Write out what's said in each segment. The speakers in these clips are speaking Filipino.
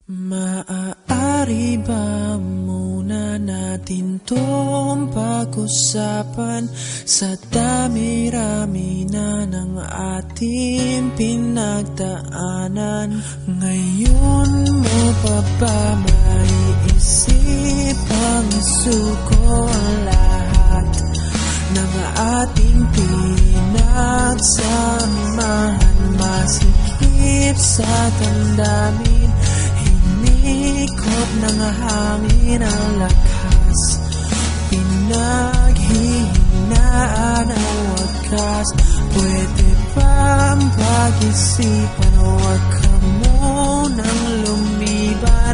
Maaari ba muna natin tong pag-usapan sa dami-rami na ng ating pinagdaanan? Ngayon mo pa ba maiisip ang isuko ang lahat ng ating pinagsamahan? Masikip sa damdamin, ikot ng hangin ang lakas, pinaghihinaan ang wakas. Pwede bang pag-isipan, huwag ka munang lumibar,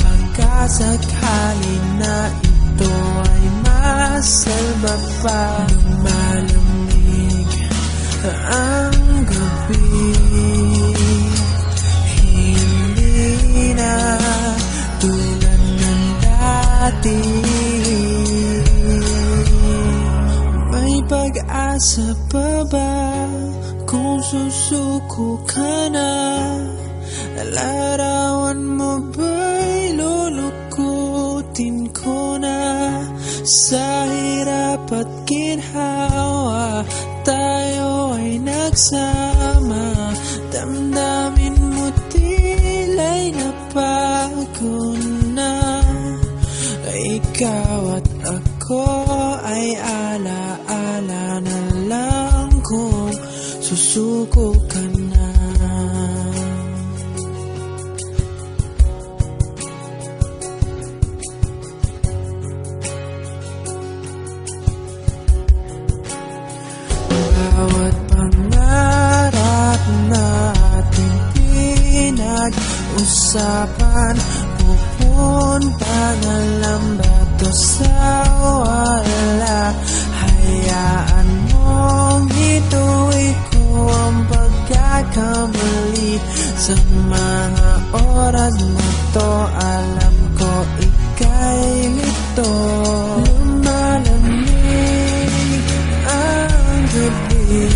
pagkasakali na ito ay masalba pa. Lumalamig ang gabi, tulad ng dati. May pag-asa pa ba kung susuko ka na? Larawan mo ba'y lulukutin ko na? Sa hirap at ginhawa tayo ay nagsama, damdamin mo tila'y nabago na. Ikaw at ako ay ala-ala na lang kung susuko ka na. Bawat pangarap natin pinag-usapan, pupunta na lang ba to sa wala? Hayaan mong ituloy ko ang pagkakamali sa mga oras na to. Alam ko ika'y lito. Lumalamig ang gabi,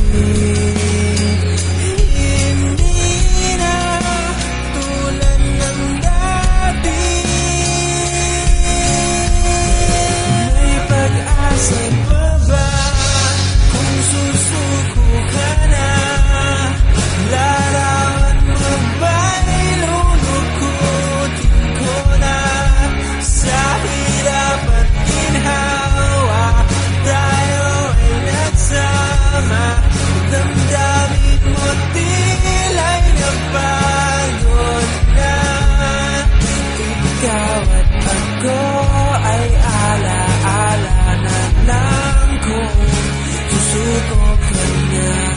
susuko ka na.